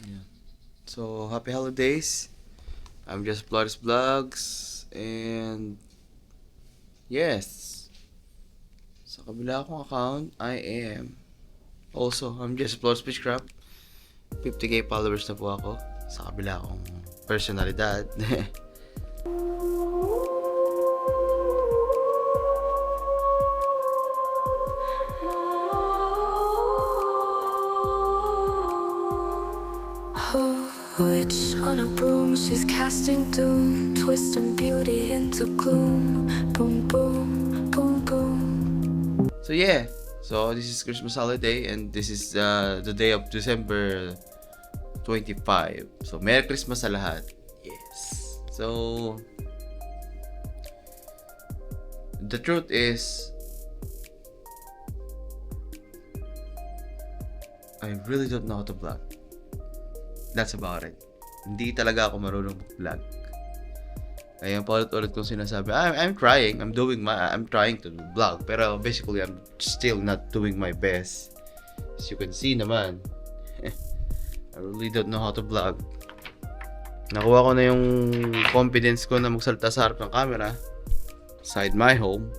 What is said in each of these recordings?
Yeah. So, happy holidays. I'm just Flores Vlogs. And, yes. Sa kabila akong account, I am. Also, I'm just Flores Pitchcraft. 50k followers na po ako. Sa kabila akong personalidad. Witch on a broom, she's casting doom, twisting beauty into gloom. Boom, boom, boom, boom. So, yeah. So, this is Christmas holiday and this is the day of December 25. So, Merry Christmas sa lahat. Yes. So, the truth is, I really don't know how to vlog. That's about it. Hindi talaga ako marunong mag-vlog. Kaya paulit-ulit kong sinasabi, I'm trying. I'm trying to vlog. Pero basically, I'm still not doing my best. As you can see naman, I really don't know how to vlog. Nakuha ko na yung confidence ko na magsalita sa harap ng camera. Inside my home.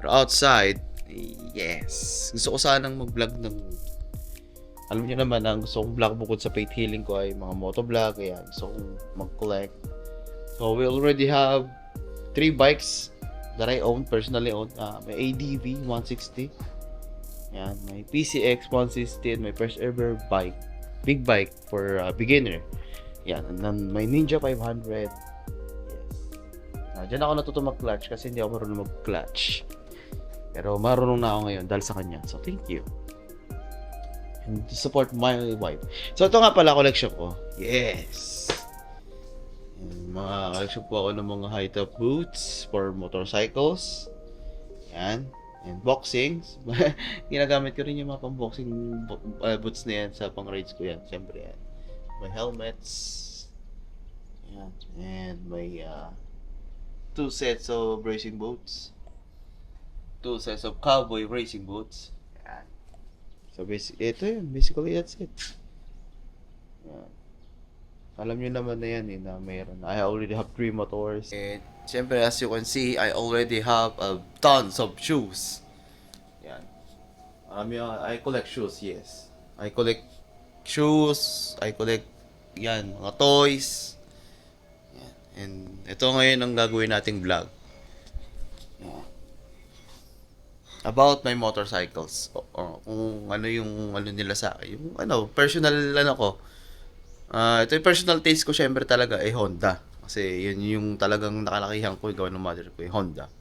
Pero outside, yes. Gusto ko sanang mag-vlog ng... Alam niyo naman, ang gusto kong vlog bukod sa faith healing ko ay mga motovlog. Kaya gusto kong mag-collect. So, we already have 3 bikes that I own, personally own. May ADV 160. Yan, may PCX 160 and my first ever bike. Big bike for beginner. Yan, and then may Ninja 500. Yes. Diyan ako natuto mag-clutch kasi hindi ako marunong mag-clutch. Pero marunong na ako ngayon dahil sa kanya. So, thank you. And to support my wife. So, ito nga pala collection ko. Yes! Mga collection po ako ng mga high-top boots for motorcycles. Yan. And boxings. Ginagamit ko rin yung mga pang-boxing boots na yan sa pang-rides ko yan. Siyempre yan. May helmets. Yan. And may 2 sets of racing boots. 2 sets of cowboy racing boots. Yan. So, ito yun. Basically, that's it. Yan. Alam nyo naman na yan na mayroon. I already have 3 motors. And, siyempre, as you can see, I already have tons of shoes. Yan. I collect shoes, yes. I collect shoes. I collect, yan, mga toys. Yan. And, ito ngayon ang gagawin nating vlog. Yan. About my motorcycles. O kung ano yung ano nila sa akin. Yung personal ko. Ito yung personal taste ko syempre talaga Honda. Kasi yun yung talagang nakalakihan ko gawa ng mother ko, Honda.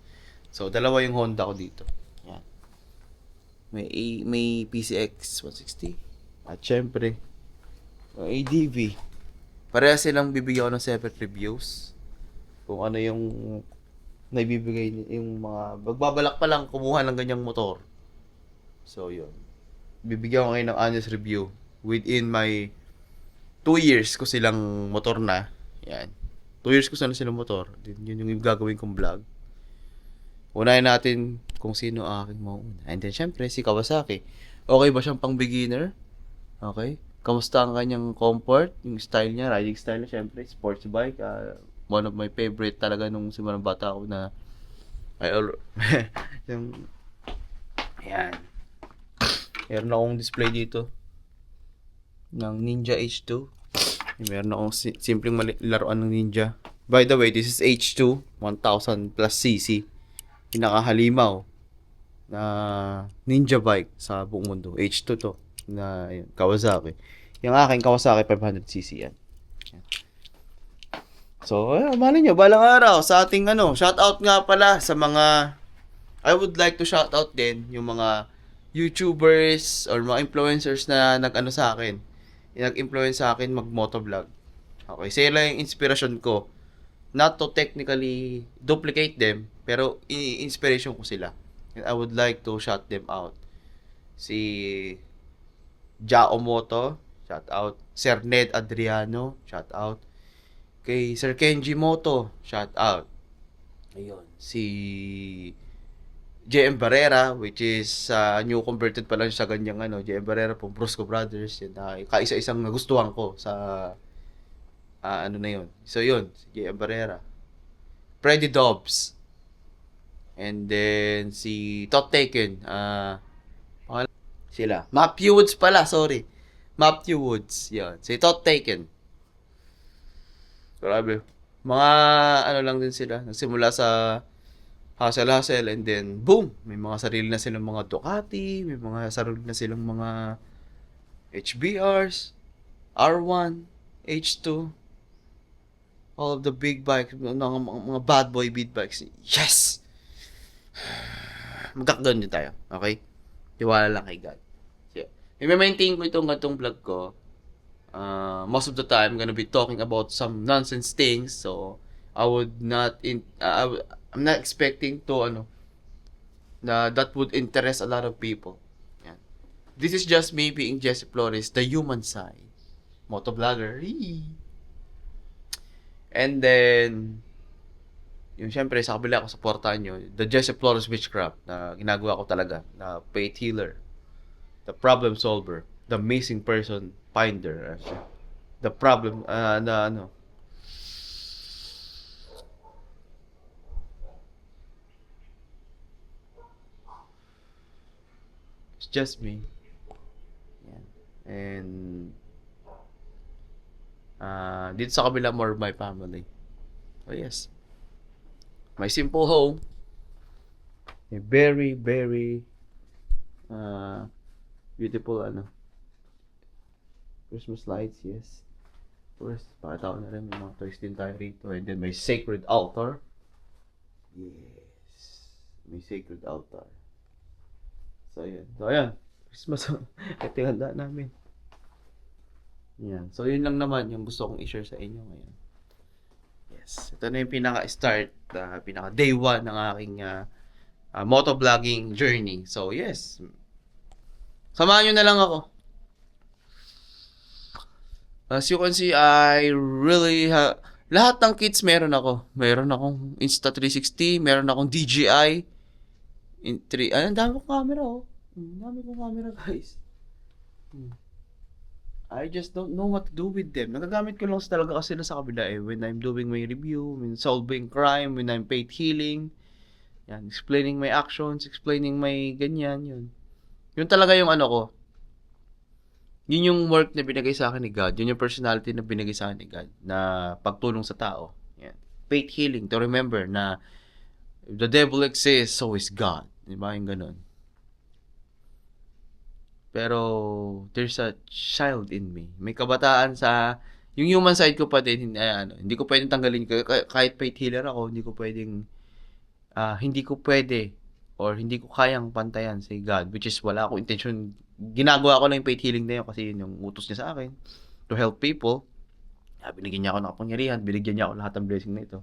So, dalawa yung Honda ko dito. Yan. May PCX 160. At syempre, may ADV. Pareha silang bibigyan ko ng separate reviews. Kung ano yung naibibigay yung mga magbabalak pa lang kumuha ng ganyang motor. So, yun. Bibigyan ko ngayon ng honest review within my 2 years ko silang motor na. Yan. 2 years ko sana silang motor. Yun yung gagawin kong vlog. Unahin natin kung sino aking mauna. And then, syempre, si Kawasaki. Okay ba siyang pang beginner? Okay. Kamusta ang kanyang comfort? Yung style niya, riding style niya, syempre, sports bike. One of my favorite talaga nung simulang bata ako na yung, ayan. Meron akong display dito ng Ninja H2. Meron akong simpleng laruan ng Ninja. By the way, this is H2 1000 plus cc. Pinakahalimaw na Ninja bike sa buong mundo. H2 to na Kawasaki. Yung aking Kawasaki 500cc yan. So, mali nyo, balang araw sa ating shoutout nga pala sa mga I would like to shout out din yung mga YouTubers or mga influencers na sa akin. Nag-influence sa akin mag-motovlog. Okay, sila yung inspiration ko. Not to technically duplicate them, pero inspiration ko sila. And I would like to shout them out. Si Jao Moto, shout out. Sir Ned Adriano, shout out. Kay Sir Kenji Moto, shout out. Ayun, si JM Barrera, which is new converted pa lang siya sa ganyang JM Barrera from Brusco Brothers. Yun, kaisa-isang nagustuhan ko sa ano na yun. So yun, si JM Barrera. Freddy Dobbs. And then si Tot Taken. Sila. Matthew Woods pala, sorry. Matthew Woods. Yun. Si Tot Taken. Grabe. Mga ano lang din sila. Nagsimula sa hustle and then boom, may mga sarili na silang mga Ducati, may mga sarili na silang mga HBRs, R1, H2, all of the big bikes, mga bad boy beat bikes. Yes! Magkakaroon din tayo, okay? Tiwala lang kay God. So, i-maintain ko itong vlog ko. Most of the time, I'm gonna be talking about some nonsense things, so I would not I'm not expecting to that would interest a lot of people. Yan. This is just me being Jesse Flores, the human side. Motovlogger. And then yung syempre sa kabila ko supportahan nyo, the Jesse Flores Witchcraft na ginagawa ko talaga, na faith healer, the problem solver, the missing person finder, the problem just me. Yan. And dito sa kabila, more my family. Oh yes. My simple home. A very, very beautiful Christmas lights, yes. First, pakita ko na rin, may mga toys din tayo rito. And then my sacred altar. Yes. May sacred altar. So, ayan. Christmas. Ito yung handa namin. Yan. So, yun lang naman yung gusto kong i-share sa inyo ngayon. Yes. Ito na yung pinaka-start, pinaka-day 1 ng aking motovlogging journey. So, yes. Samahan nyo na lang ako. As you can see, I really lahat ng kits meron ako. Meron akong Insta360, meron akong DJI, ang dami kong camera, oh. Ang dami kong camera, guys. I just don't know what to do with them. Nagagamit ko lang talaga kasi sa kabila when I'm doing my review, when solving crime, when I'm faith healing. Yan, explaining my actions, explaining my ganyan, yun. Yun talaga yung ko. Yun yung work na binigay sa akin ni God. Yun yung personality na binigay sa akin ni God na pagtulong sa tao. Yan. Faith healing, to remember na if the devil exists, so is God. Diba? Yung ganun. Pero, there's a child in me. May kabataan sa, yung human side ko pa din, hindi ko pwedeng tanggalin. Kahit faith healer ako, hindi ko pwede, or hindi ko kayang pantayan si God, which is wala akong intention. Ginagawa ko lang yung faith healing na yun kasi yun yung utos niya sa akin, to help people. Binigyan niya ako ng kapangyarihan, binigyan niya ako lahat ng blessing na ito.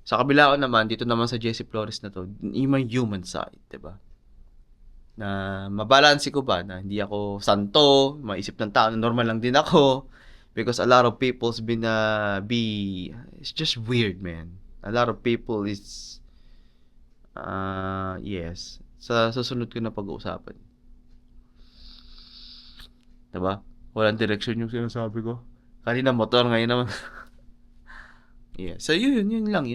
Sa kabila ko naman, dito naman sa Jesse Flores na to, yung may human side, diba? Na mabalansi ko ba na hindi ako santo, maisip ng tao na normal lang din ako, because a lot of people's it's just weird, man. A lot of people is yes, sa susunod ko na pag-uusapan. Diba? Walang direction yung sinasabi ko. Kanina motor, ngayon naman. Yeah. So, yun lang.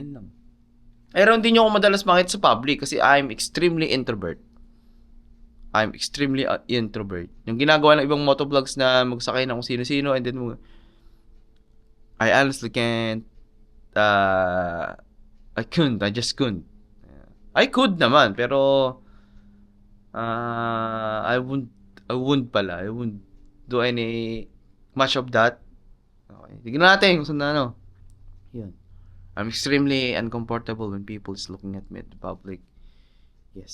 Pero hindi nyo ako madalas makita sa public kasi I'm extremely introvert. Yung ginagawa ng ibang motovlogs na magsakay na kung sino-sino and then I honestly can't I just couldn't. I could naman, pero I wouldn't do any much of that. Okay. Tignan natin kung saan Yun. I'm extremely uncomfortable when people is looking at me at the public. Yes.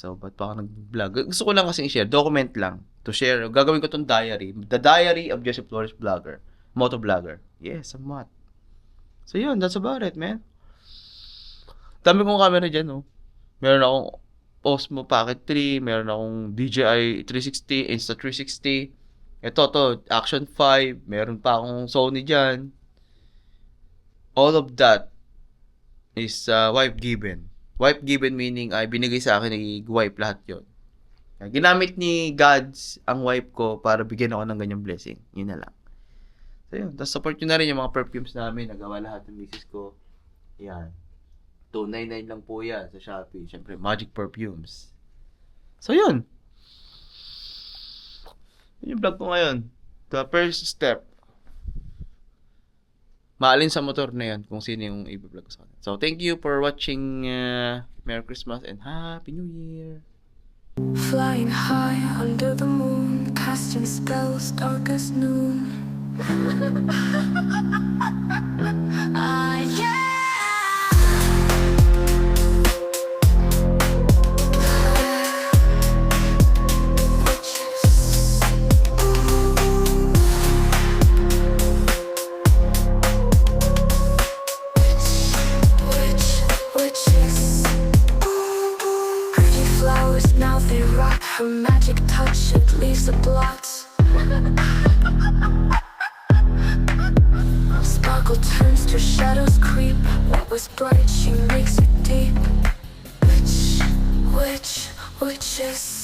So, ba't pa ako nag-vlog? Gusto ko lang kasi i-share. Document lang. To share. Gagawin ko tong diary. The Diary of Jesse Flores Vlogger. Motovlogger. Yes, somewhat. So, yun. That's about it, man. Dami kong camera dyan, no? Meron akong Osmo Pocket 3. Meron akong DJI 360. Insta360. Ito, Action 5. Meron pa akong Sony dyan. All of that is wife given. Wife given meaning ay binigay sa akin ni wife lahat yon. Ginamit ni Gods ang wife ko para bigyan ako ng ganyang blessing. Yun na lang. So yun. Tapos support nyo na rin yung mga perfumes namin. Nagawa lahat ng misis ko. Yan. $299 lang po yan sa Shopee. Siyempre, Magic Perfumes. So yun. Yun yung vlog ko ngayon. The first step. Maalin sa motor na yan kung sino yung i-vlog ko sa kanila. So thank you for watching. Merry Christmas and Happy New Year. Flying high under the moon, casting spells dark as noon. Yeah. Witches. Pretty flowers, now they rock. Her magic touch, it leaves a blot. Sparkle turns to shadows creep. What was bright, she makes it deep. Witches.